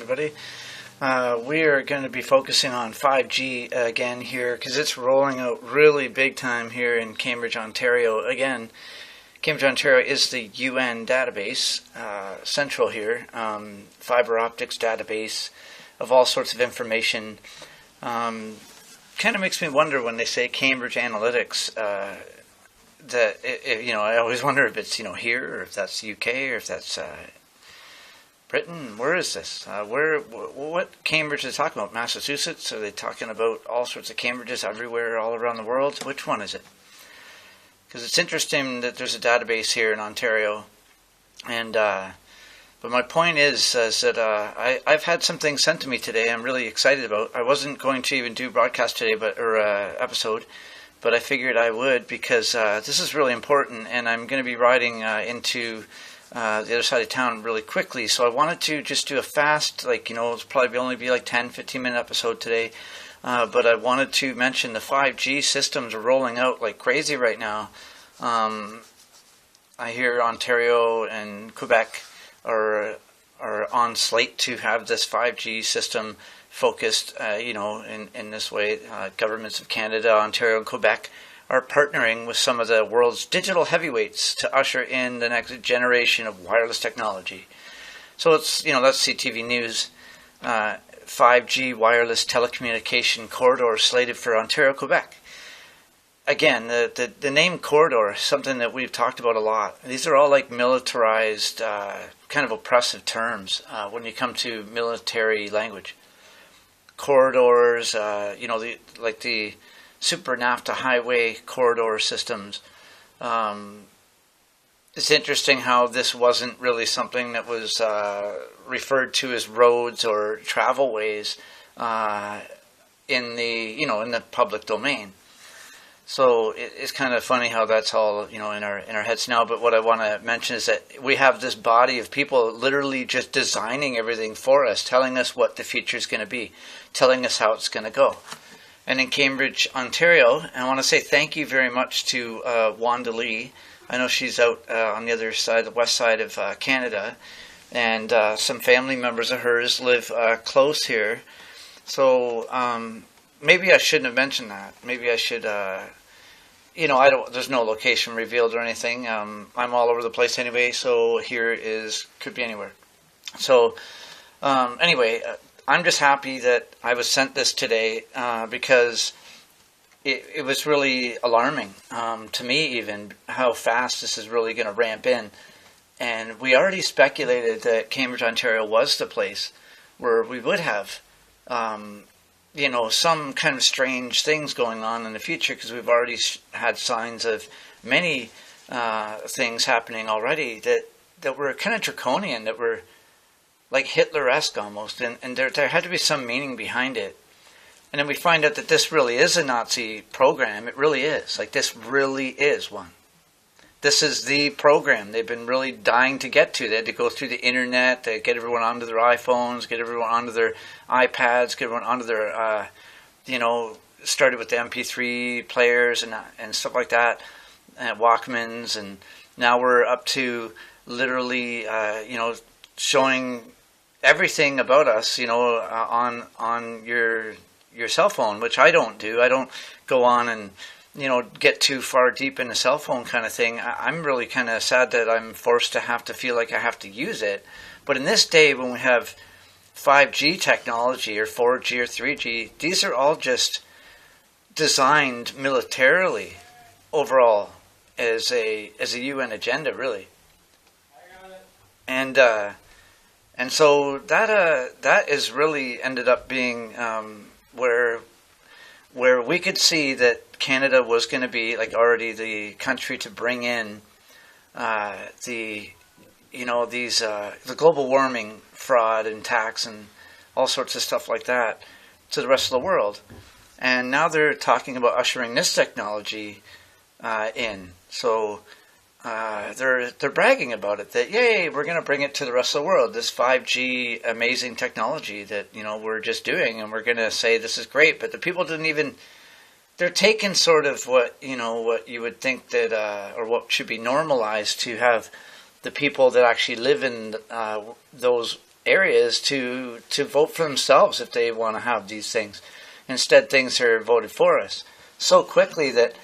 everybody. We are going to be focusing on 5G again here because it's rolling out really big time here in Cambridge, Ontario. Again, Cambridge, Ontario is the IOn database, central here, fiber optics database of all sorts of information. Kind of makes me wonder when they say Cambridge Analytics, that I always wonder if it's here or if that's UK or if that's Britain. Where is this? What Cambridge are they talking about? Massachusetts? Are they talking about all sorts of Cambridges everywhere, all around the world? Which one is it? Because it's interesting that there's a database here in Ontario, and but my point is that I've had some things sent to me today. I'm really excited about. I wasn't going to even do broadcast today, episode, but I figured I would because this is really important, and I'm going to be riding into the other side of town really quickly. So I wanted to just do a fast, it'll probably only be like 10-15 minute episode today. But I wanted to mention the 5G systems are rolling out like crazy right now. I hear Ontario and Quebec are on slate to have this 5G system focused, in this way. Governments of Canada, Ontario, and Quebec are partnering with some of the world's digital heavyweights to usher in the next generation of wireless technology. So it's, that's CTV News. 5G wireless telecommunication corridor slated for Ontario, Quebec. Again, the name corridor is something that we've talked about a lot. These are all like militarized, kind of oppressive terms when you come to military language. Corridors, the super NAFTA highway corridor systems. It's interesting how this wasn't really something that was referred to as roads or travel ways in the public domain. So it's kind of funny how that's all in our heads now. But what I want to mention is that we have this body of people literally just designing everything for us, telling us what the future is going to be, telling us how it's going to go. And in Cambridge, Ontario, I want to say thank you very much to Wanda Lee. I know she's out on the other side, the west side of Canada, and some family members of hers live close here. So maybe I shouldn't have mentioned that. Maybe I should, there's no location revealed or anything. I'm all over the place anyway, so could be anywhere. So anyway, I'm just happy that I was sent this today because it was really alarming to me, even how fast this is really going to ramp in. And we already speculated that Cambridge, Ontario was the place where we would have, some kind of strange things going on in the future, because we've already had signs of many things happening already that were kind of draconian, that were like Hitler-esque almost, and there had to be some meaning behind it. And then we find out that this really is a Nazi program. It really is. This really is one. This is the program they've been really dying to get to. They had to go through the internet, to get everyone onto their iPhones, get everyone onto their iPads, get everyone onto their, started with the MP3 players and stuff like that, and Walkmans, and now we're up to literally, showing everything about us, on your cell phone, which I don't do. I don't go on and, get too far deep in the cell phone kind of thing. I'm really kind of sad that I'm forced to have to feel like I have to use it. But in this day, when we have 5G technology or 4G or 3G, these are all just designed militarily overall as a UN agenda, really. And so that is really ended up being where we could see that Canada was going to be already the country to bring in the global warming fraud and tax and all sorts of stuff like that to the rest of the world. And now they're talking about ushering this technology in. So they're bragging about it, that yay, we're going to bring it to the rest of the world, this 5G amazing technology that we're just doing, and we're going to say this is great. But the people didn't even, they're taking sort of what you would think that or what should be normalized to have the people that actually live in those areas to vote for themselves if they want to have these things. Instead, things are voted for us so quickly that,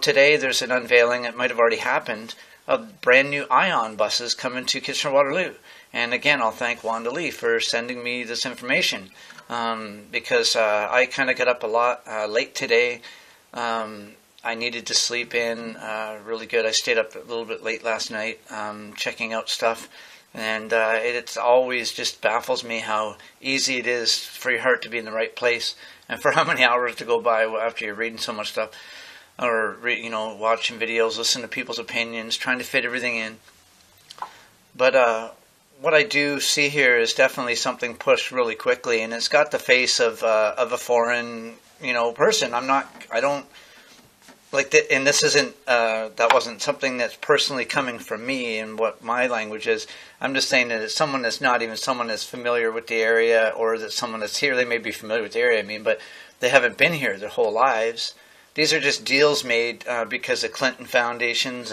today there's an unveiling, it might have already happened, of brand new IOn buses coming to Kitchener-Waterloo. And again, I'll thank Wanda Lee for sending me this information, because I kind of got up a lot late today. I needed to sleep in really good. I stayed up a little bit late last night checking out stuff. And it always just baffles me how easy it is for your heart to be in the right place, and for how many hours to go by after you're reading so much stuff, or watching videos, listening to people's opinions, trying to fit everything in. But what I do see here is definitely something pushed really quickly, and it's got the face of a foreign person. I don't like that, and this isn't that wasn't something that's personally coming from me and what my language is. I'm just saying that it's someone that's not even someone that's familiar with the area, or that someone that's here. They may be familiar with the area, but they haven't been here their whole lives. These are just deals made because of Clinton foundations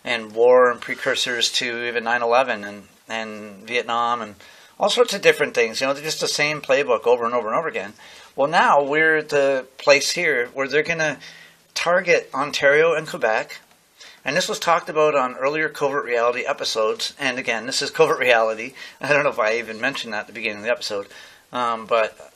and war and precursors to even 9/11 and Vietnam and all sorts of different things. They're just the same playbook over and over and over again. Well, now we're at the place here where they're going to target Ontario and Quebec. And this was talked about on earlier Covert Reality episodes. And again, this is Covert Reality. I don't know if I even mentioned that at the beginning of the episode. But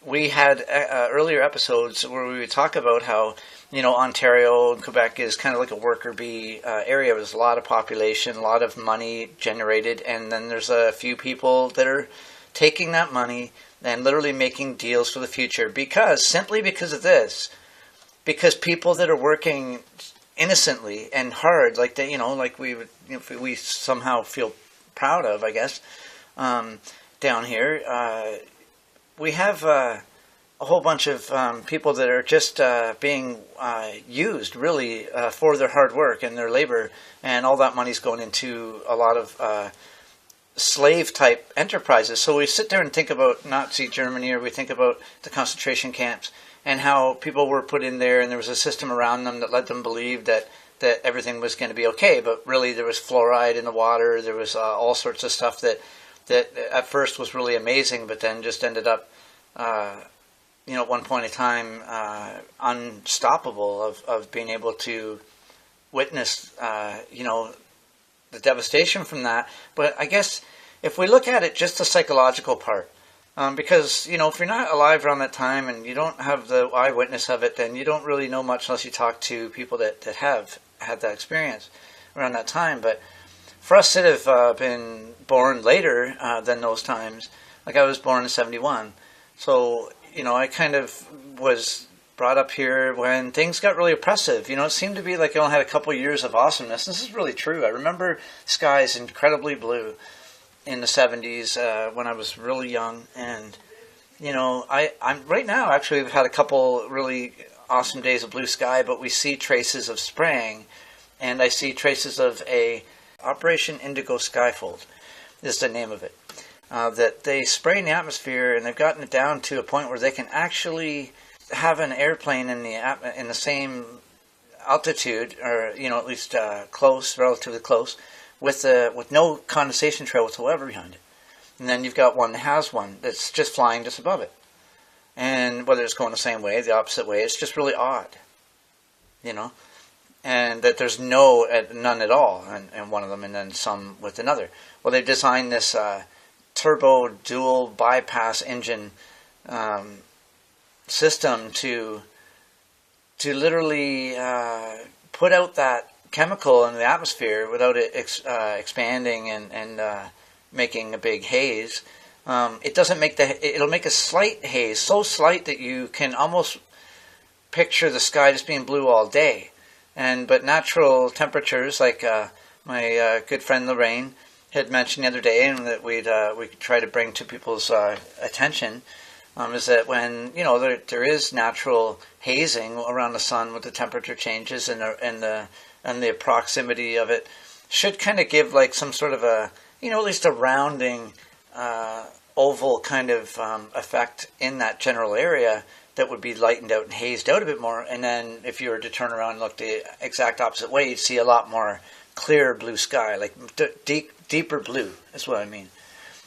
we had earlier episodes where we would talk about how, Ontario and Quebec is kind of like a worker bee area. There's a lot of population, a lot of money generated. And then there's a few people that are taking that money and literally making deals for the future. Simply because of this. Because people that are working innocently and hard, like they, like we would, we somehow feel proud of, I guess, down here, we have a whole bunch of people that are just being used really for their hard work and their labor, and all that money's going into a lot of slave type enterprises. So we sit there and think about Nazi Germany, or we think about the concentration camps, and how people were put in there, and there was a system around them that let them believe that everything was going to be okay. But really, there was fluoride in the water. There was all sorts of stuff that at first was really amazing, but then just ended up, at one point in time, unstoppable of being able to witness, the devastation from that. But I guess if we look at it, just the psychological part, because, if you're not alive around that time and you don't have the eyewitness of it, then you don't really know much unless you talk to people that have had that experience around that time. But for us that have been born later than those times, like I was born in 71, so, I kind of was brought up here when things got really oppressive. It seemed to be like I only had a couple years of awesomeness. This is really true. I remember skies incredibly blue in the 70s when I was really young, and I'm right now actually we've had a couple really awesome days of blue sky, but we see traces of spraying, and I see traces of a Operation Indigo Skyfold is the name of it, that they spray in the atmosphere, and they've gotten it down to a point where they can actually have an airplane in the same altitude, or at least relatively close, with no condensation trail whatsoever behind it. And then you've got one that has one that's just flying just above it. And whether it's going the same way, the opposite way, it's just really odd. And that there's none at all in one of them, and then some with another. Well, they've designed this turbo dual bypass engine system to literally put out that chemical in the atmosphere without it expanding and making a big haze. It doesn't make it'll make a slight haze, so slight that you can almost picture the sky just being blue all day. But natural temperatures, like my good friend Lorraine had mentioned the other day, and that we could try to bring to people's attention, is that when there is natural hazing around the sun with the temperature changes and the proximity of it, should kind of give like some sort of a at least a rounding oval kind of effect in that general area that would be lightened out and hazed out a bit more. And then if you were to turn around and look the exact opposite way, you'd see a lot more clear blue sky, like deeper blue is what I mean.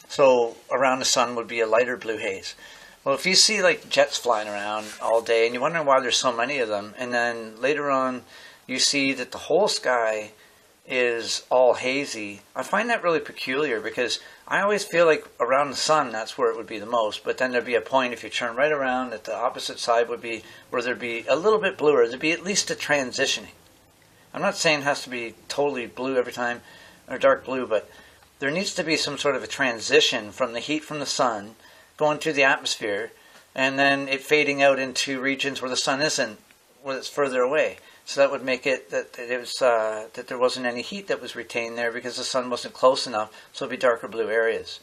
So around the sun would be a lighter blue haze. Well, if you see like jets flying around all day and you're wondering why there's so many of them, and then later on you see that the whole sky is all hazy, I find that really peculiar because I always feel like around the sun that's where it would be the most, but then there'd be a point if you turn right around that the opposite side would be where there'd be a little bit bluer. There'd be at least a transitioning. I'm not saying it has to be totally blue every time or dark blue, but there needs to be some sort of a transition from the heat from the sun going through the atmosphere and then it fading out into regions where the sun isn't, where it's further away. So that would make it that it was that there wasn't any heat that was retained there because the sun wasn't close enough, so it'd be darker blue areas.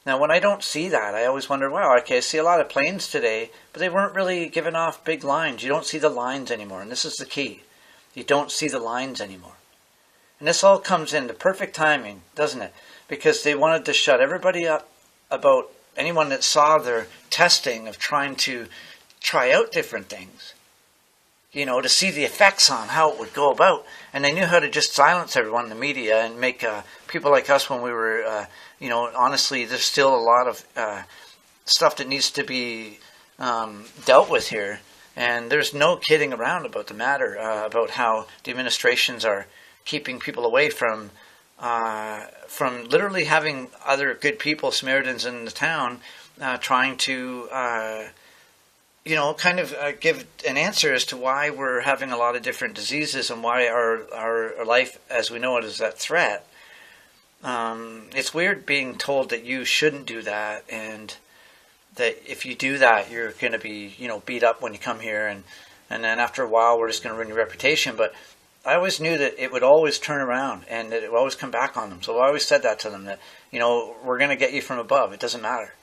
Now, when I don't see that, I always wonder, wow, okay, I see a lot of planes today, but they weren't really giving off big lines. You don't see the lines anymore, and this is the key. You don't see the lines anymore. And this all comes into perfect timing, doesn't it? Because they wanted to shut everybody up about anyone that saw their testing of trying to try out different things. To see the effects on how it would go about. And they knew how to just silence everyone in the media and make people like us when we were, honestly, there's still a lot of stuff that needs to be dealt with here. And there's no kidding around about the matter, about how the administrations are keeping people away from literally having other good people, Samaritans in the town, trying to give an answer as to why we're having a lot of different diseases and why our life as we know it is at threat. It's weird being told that you shouldn't do that and that if you do that you're going to be, beat up when you come here and then after a while we're just going to ruin your reputation. But I always knew that it would always turn around and that it would always come back on them. So I always said that to them, that, we're going to get you from above. It doesn't matter.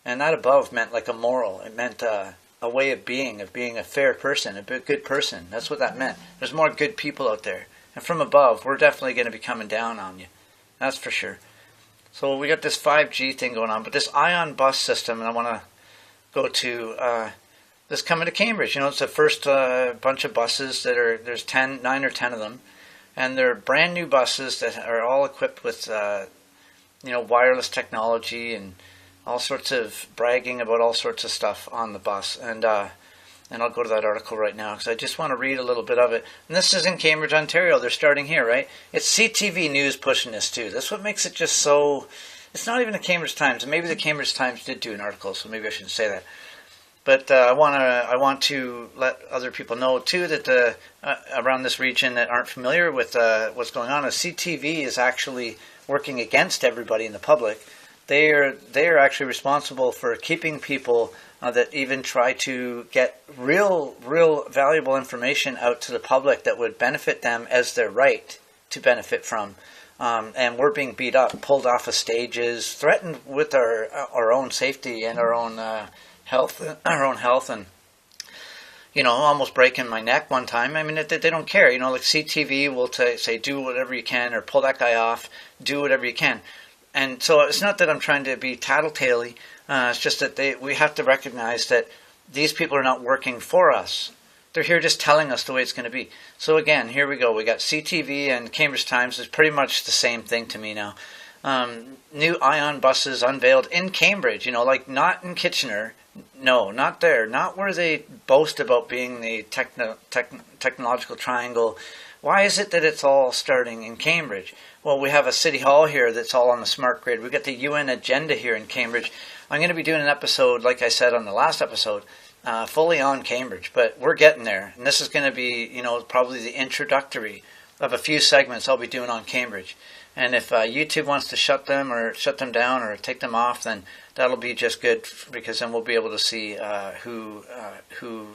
And that above meant like a moral. It meant a way of being a fair person, a good person. That's what that meant. There's more good people out there. And from above, we're definitely going to be coming down on you. That's for sure. So we got this 5G thing going on, but this IOn bus system, and I want to go to this coming to Cambridge. It's the first bunch of buses there's 9 or 10 of them. And they're brand new buses that are all equipped with, wireless technology and all sorts of bragging about all sorts of stuff on the bus. And I'll go to that article right now because I just want to read a little bit of it. And this is in Cambridge, Ontario. They're starting here, right? It's CTV News pushing this too. That's what makes it just so... It's not even the Cambridge Times. And maybe the Cambridge Times did do an article, so maybe I shouldn't say that. But I want to let other people know too that around this region that aren't familiar with what's going on, CTV is actually working against everybody in the public. They are actually responsible for keeping people that even try to get real valuable information out to the public that would benefit them as their right to benefit from. And we're being beat up, pulled off of stages, threatened with our own safety and our own health, and almost breaking my neck one time. I mean, they don't care. Like CTV will say do whatever you can or pull that guy off, do whatever you can. And so it's not that I'm trying to be tattletale. It's just that we have to recognize that these people are not working for us. They're here just telling us the way it's going to be. So again, here we go. We got CTV and Cambridge Times. It's pretty much the same thing to me now. New IOn buses unveiled in Cambridge. Like not in Kitchener. No, not there. Not where they boast about being the technological triangle. Why is it that it's all starting in Cambridge? Well, we have a city hall here that's all on the smart grid. We've got the UN agenda here in Cambridge. I'm going to be doing an episode, like I said on the last episode, fully on Cambridge. But we're getting there. And this is going to be, probably the introductory of a few segments I'll be doing on Cambridge. And if YouTube wants to shut them down or take them off, then that'll be just good because then we'll be able to see who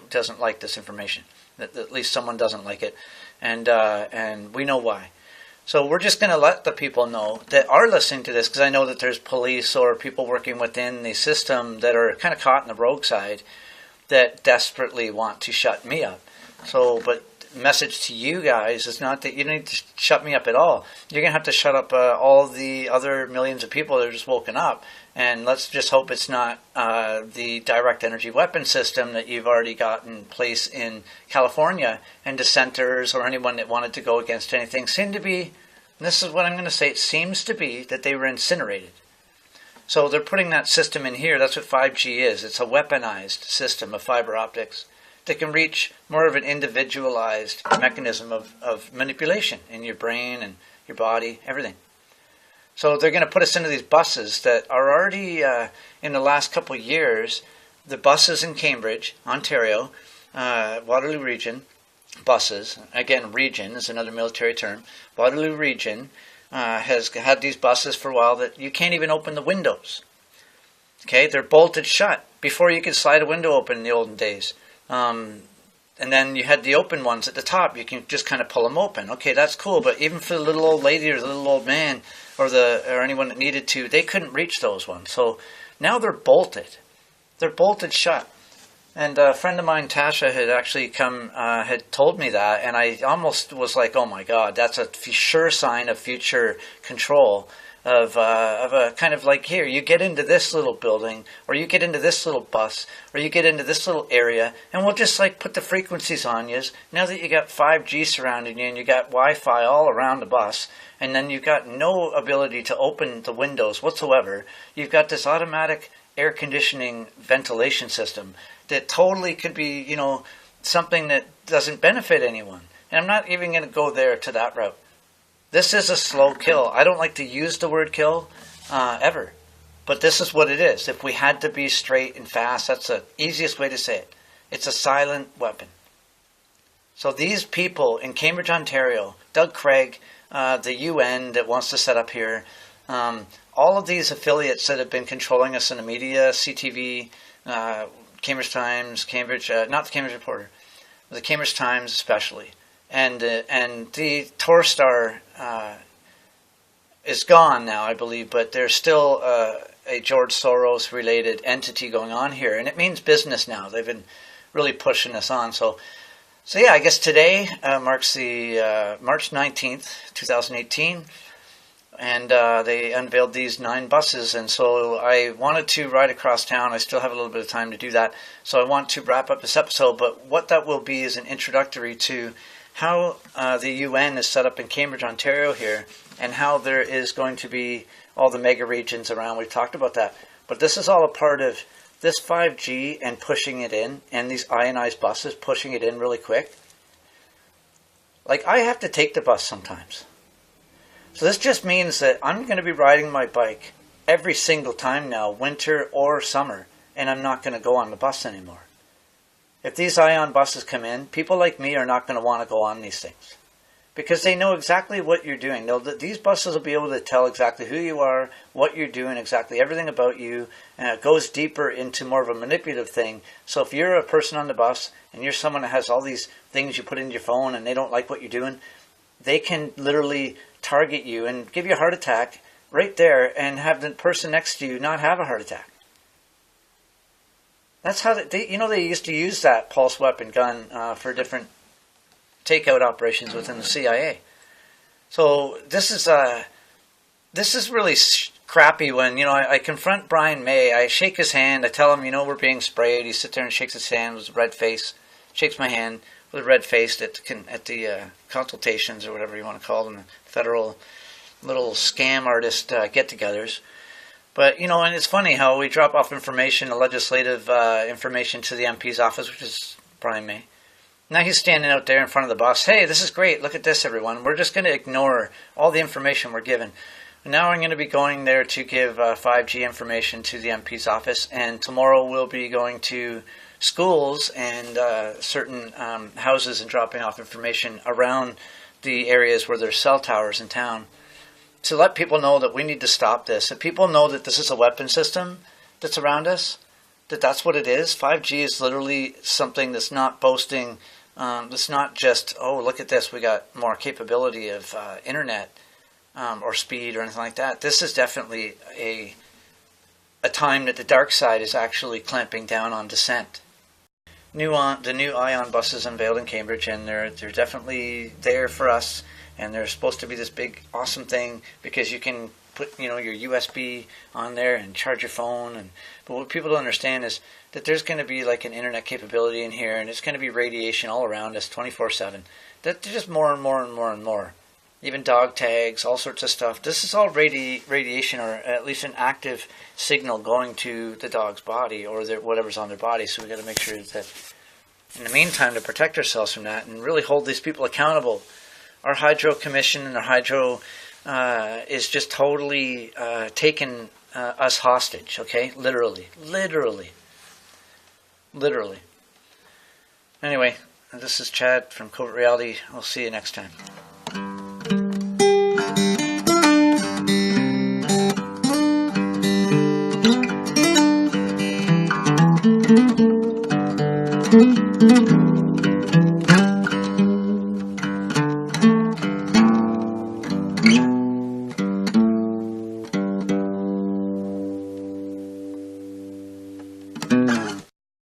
doesn't like this information. That at least someone doesn't like it. And we know why. So we're just going to let the people know that are listening to this, because I know that there's police or people working within the system that are kind of caught in the rogue side that desperately want to shut me up. So, but message to you guys is not that you need to shut me up at all. You're going to have to shut up all the other millions of people that are just woken up. And let's just hope it's not the direct energy weapon system that you've already got in place in California, and dissenters or anyone that wanted to go against anything seem to be, and this is what I'm going to say, it seems to be that they were incinerated. So they're putting that system in here. That's what 5G is. It's a weaponized system of fiber optics that can reach more of an individualized mechanism of manipulation in your brain and your body, everything. So they're going to put us into these buses that are already, in the last couple of years, the buses in Cambridge, Ontario, Waterloo Region, buses, again, region is another military term, Waterloo Region has had these buses for a while that you can't even open the windows. Okay, they're bolted shut. Before you could slide a window open in the olden days. And then you had the open ones at the top. You can just kind of pull them open. Okay, that's cool. But even for the little old lady or the little old man or anyone that needed to, they couldn't reach those ones. So now they're bolted. They're bolted shut. And a friend of mine, Tasha, had actually had told me that, and I almost was like, oh my God, that's a sure sign of future control of a kind of like, here, you get into this little building, or you get into this little bus, or you get into this little area, and we'll just like put the frequencies on you. Now that you got 5G surrounding you, and you got Wi-Fi all around the bus, and then you've got no ability to open the windows whatsoever, you've got this automatic air conditioning ventilation system that totally could be, something that doesn't benefit anyone. And I'm not even going to go there to that route. This is a slow kill. I don't like to use the word kill ever. But this is what it is. If we had to be straight and fast, that's the easiest way to say it. It's a silent weapon. So these people in Cambridge, Ontario, Doug Craig, the UN that wants to set up here, all of these affiliates that have been controlling us in the media, CTV, Cambridge Times, not the Cambridge Reporter, the Cambridge Times especially, and the Torstar is gone now, I believe, but there's still a George Soros related entity going on here, and it means business now. They've been really pushing us on. So yeah, I guess today marks the March 19th, 2018. And they unveiled these 9 buses, and so I wanted to ride across town. I still have a little bit of time to do that, so I want to wrap up this episode, but what that will be is an introductory to how the UN is set up in Cambridge, Ontario here, and how there is going to be all the mega regions around. We've talked about that, but this is all a part of this 5G and pushing it in, and these ionized buses pushing it in really quick. Like, I have to take the bus sometimes. So this just means that I'm going to be riding my bike every single time now, winter or summer, and I'm not going to go on the bus anymore. If these ION buses come in, people like me are not going to want to go on these things because they know exactly what you're doing. These buses will be able to tell exactly who you are, what you're doing, exactly everything about you, and it goes deeper into more of a manipulative thing. So if you're a person on the bus and you're someone that has all these things you put into your phone and they don't like what you're doing, they can literally target you and give you a heart attack right there and have the person next to you not have a heart attack. That's how they used to use that pulse weapon gun for different takeout operations within the CIA. So this is really crappy when, I confront Brian May, I shake his hand, I tell him, we're being sprayed. He sits there and shakes his hand with a red face, shakes my hand with a red face at the consultations or whatever you want to call them, the federal little scam artist get-togethers. But, and it's funny how we drop off information, legislative information to the MP's office, which is Brian May. Now he's standing out there in front of the bus. Hey, this is great. Look at this, everyone. We're just going to ignore all the information we're given. Now I'm going to be going there to give 5G information to the MP's office. And tomorrow we'll be going to schools and certain houses and dropping off information around the areas where there's cell towers in town to let people know that we need to stop this. That people know that this is a weapon system that's around us, that's what it is. 5G is literally something that's not boasting, that's not just, oh, look at this, we got more capability of internet or speed or anything like that. This is definitely a time that the dark side is actually clamping down on dissent. The new ION buses unveiled in Cambridge, and they're definitely there for us, and they're supposed to be this big awesome thing because you can put your USB on there and charge your phone. But what people don't understand is that there's going to be like an internet capability in here, and it's going to be radiation all around us 24/7. That just more and more and more and more. even dog tags, all sorts of stuff. This is all radiation, or at least an active signal going to the dog's body or whatever's on their body. So we got to make sure that in the meantime to protect ourselves from that and really hold these people accountable. Our Hydro Commission and our Hydro is just totally taking us hostage, okay? Literally. Anyway, this is Chad from Covert Reality. I'll see you next time. Thank you.